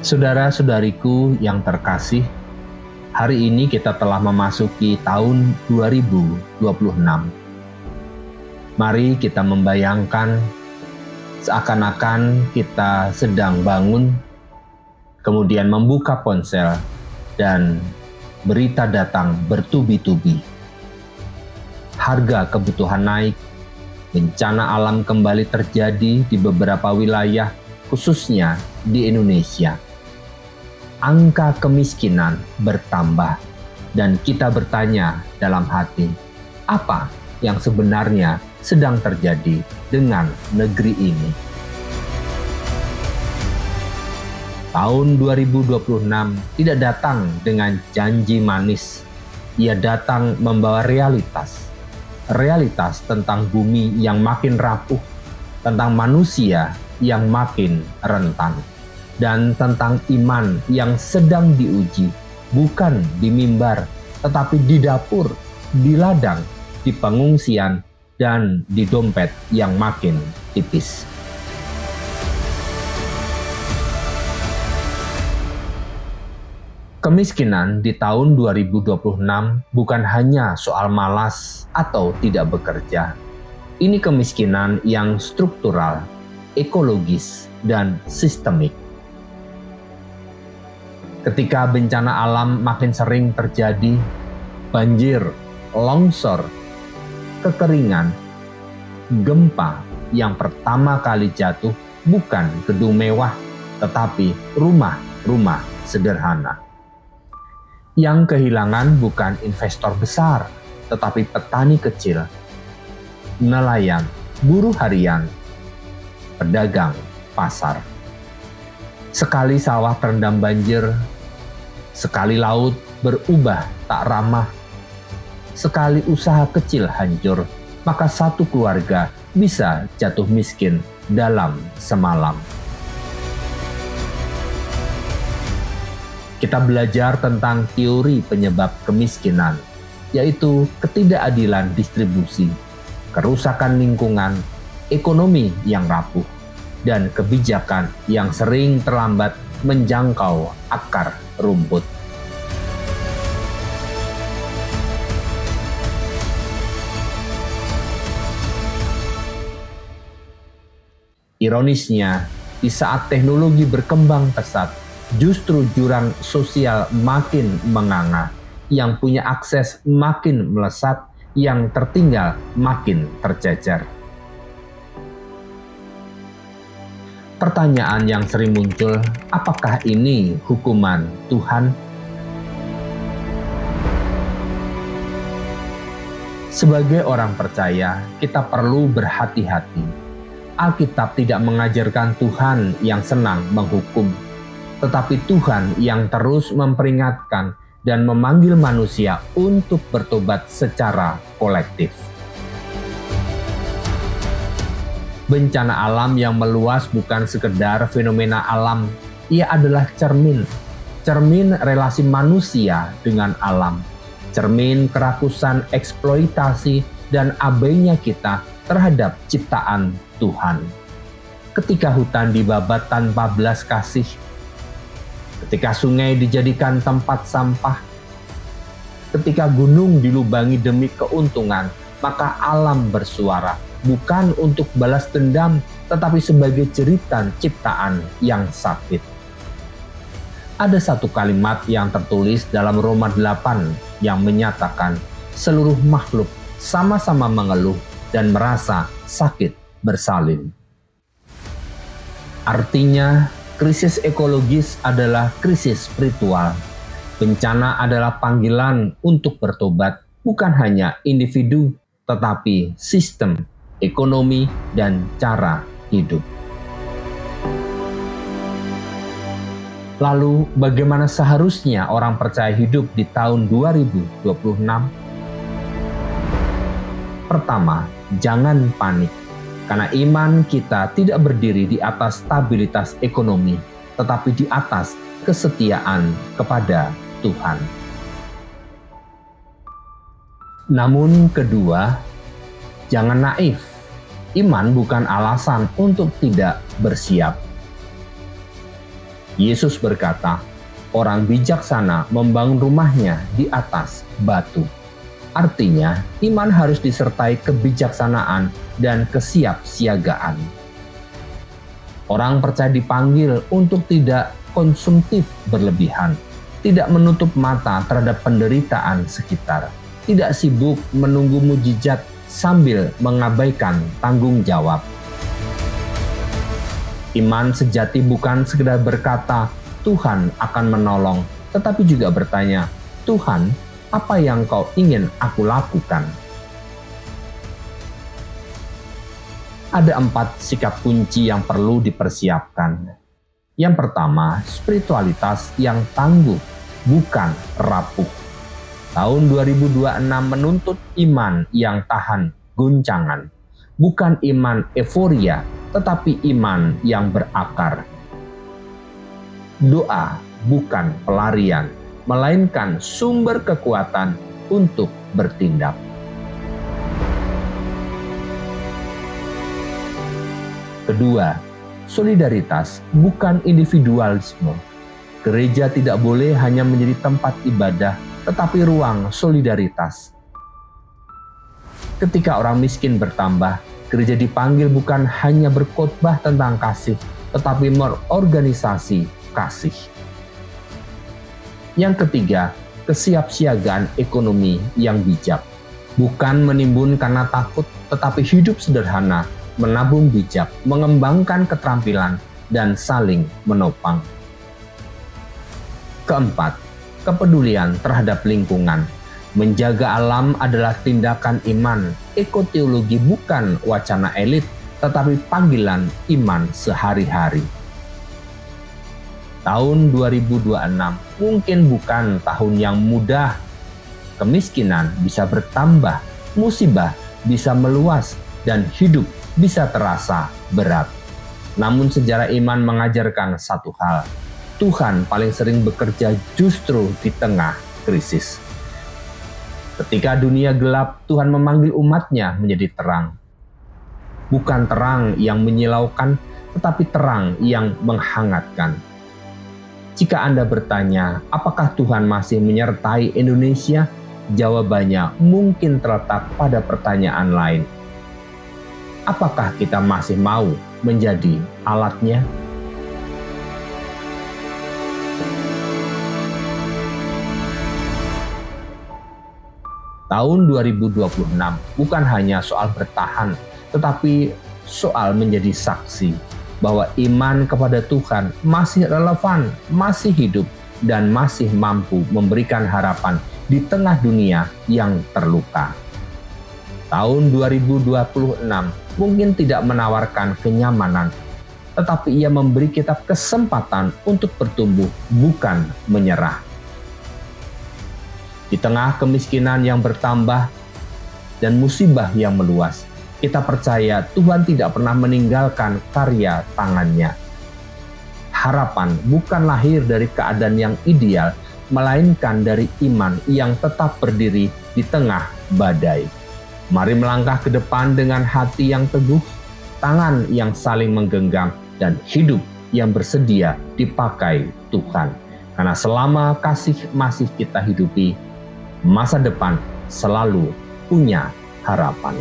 Saudara-saudariku yang terkasih, hari ini kita telah memasuki tahun 2026. Mari kita membayangkan seakan-akan kita sedang bangun, kemudian membuka ponsel dan berita datang bertubi-tubi. Harga kebutuhan naik, bencana alam kembali terjadi di beberapa wilayah, khususnya di Indonesia. Angka kemiskinan bertambah dan kita bertanya dalam hati, apa yang sebenarnya sedang terjadi dengan negeri ini? Tahun 2026 tidak datang dengan janji manis. Ia datang membawa realitas. Realitas tentang bumi yang makin rapuh, tentang manusia yang makin rentan, dan tentang iman yang sedang diuji, bukan di mimbar, tetapi di dapur, di ladang, di pengungsian, dan di dompet yang makin tipis. Kemiskinan di tahun 2026 bukan hanya soal malas atau tidak bekerja. Ini kemiskinan yang struktural, ekologis, dan sistemik. Ketika bencana alam makin sering terjadi, banjir, longsor, kekeringan, gempa yang pertama kali jatuh bukan gedung mewah, tetapi rumah-rumah sederhana. Yang kehilangan bukan investor besar, tetapi petani kecil, nelayan, buruh harian, pedagang pasar. Sekali sawah terendam banjir, sekali laut berubah tak ramah, sekali usaha kecil hancur, maka satu keluarga bisa jatuh miskin dalam semalam. Kita belajar tentang teori penyebab kemiskinan, yaitu ketidakadilan distribusi, kerusakan lingkungan, ekonomi yang rapuh, dan kebijakan yang sering terlambat menjangkau akar rumput. Ironisnya, di saat teknologi berkembang pesat, justru jurang sosial makin menganga, yang punya akses makin melesat, yang tertinggal makin tercecer. Pertanyaan yang sering muncul, apakah ini hukuman Tuhan? Sebagai orang percaya, kita perlu berhati-hati. Alkitab tidak mengajarkan Tuhan yang senang menghukum, tetapi Tuhan yang terus memperingatkan dan memanggil manusia untuk bertobat secara kolektif. Bencana alam yang meluas bukan sekedar fenomena alam, ia adalah cermin relasi manusia dengan alam, cermin kerakusan eksploitasi dan abainya kita terhadap ciptaan Tuhan. Ketika hutan dibabat tanpa belas kasih, ketika sungai dijadikan tempat sampah, ketika gunung dilubangi demi keuntungan, maka alam bersuara, bukan untuk balas dendam, tetapi sebagai jeritan ciptaan yang sakit. Ada satu kalimat yang tertulis dalam Roma 8 yang menyatakan seluruh makhluk sama-sama mengeluh dan merasa sakit bersalin. Artinya, krisis ekologis adalah krisis spiritual. Bencana adalah panggilan untuk bertobat, bukan hanya individu, tetapi sistem, ekonomi, dan cara hidup. Lalu, bagaimana seharusnya orang percaya hidup di tahun 2026? Pertama, jangan panik, karena iman kita tidak berdiri di atas stabilitas ekonomi, tetapi di atas kesetiaan kepada Tuhan. Namun kedua, jangan naif. Iman bukan alasan untuk tidak bersiap. Yesus berkata, orang bijaksana membangun rumahnya di atas batu. Artinya, iman harus disertai kebijaksanaan dan kesiapsiagaan. Orang percaya dipanggil untuk tidak konsumtif berlebihan, tidak menutup mata terhadap penderitaan sekitar, tidak sibuk menunggu mujizat sambil mengabaikan tanggung jawab. Iman sejati bukan sekedar berkata, Tuhan akan menolong, tetapi juga bertanya, Tuhan, apa yang kau ingin aku lakukan? Ada 4 sikap kunci yang perlu dipersiapkan. Yang pertama, spiritualitas yang tangguh, bukan rapuh. Tahun 2026 menuntut iman yang tahan guncangan, bukan iman euforia, tetapi iman yang berakar. Doa bukan pelarian, melainkan sumber kekuatan untuk bertindak. Kedua, solidaritas bukan individualisme. Gereja tidak boleh hanya menjadi tempat ibadah, tetapi ruang solidaritas. Ketika orang miskin bertambah, gereja dipanggil bukan hanya berkhotbah tentang kasih, tetapi berorganisasi kasih. Yang ketiga, kesiapsiagaan ekonomi yang bijak. Bukan menimbun karena takut, tetapi hidup sederhana, menabung bijak, mengembangkan keterampilan, dan saling menopang. Keempat, kepedulian terhadap lingkungan. Menjaga alam adalah tindakan iman. Ekoteologi bukan wacana elit, tetapi panggilan iman sehari-hari. Tahun 2026 mungkin bukan tahun yang mudah. Kemiskinan bisa bertambah, musibah bisa meluas, dan hidup bisa terasa berat. Namun sejarah iman mengajarkan satu hal. Tuhan paling sering bekerja justru di tengah krisis. Ketika dunia gelap, Tuhan memanggil umatnya menjadi terang. Bukan terang yang menyilaukan, tetapi terang yang menghangatkan. Jika Anda bertanya, apakah Tuhan masih menyertai Indonesia? Jawabannya mungkin terletak pada pertanyaan lain. Apakah kita masih mau menjadi alatnya? Tahun 2026 bukan hanya soal bertahan, tetapi soal menjadi saksi bahwa iman kepada Tuhan masih relevan, masih hidup, dan masih mampu memberikan harapan di tengah dunia yang terluka. Tahun 2026 mungkin tidak menawarkan kenyamanan, tetapi ia memberi kita kesempatan untuk bertumbuh, bukan menyerah. Di tengah kemiskinan yang bertambah dan musibah yang meluas, kita percaya Tuhan tidak pernah meninggalkan karya tangannya. Harapan bukan lahir dari keadaan yang ideal, melainkan dari iman yang tetap berdiri di tengah badai. Mari melangkah ke depan dengan hati yang teguh, tangan yang saling menggenggam, dan hidup yang bersedia dipakai Tuhan. Karena selama kasih masih kita hidupi, masa depan selalu punya harapan.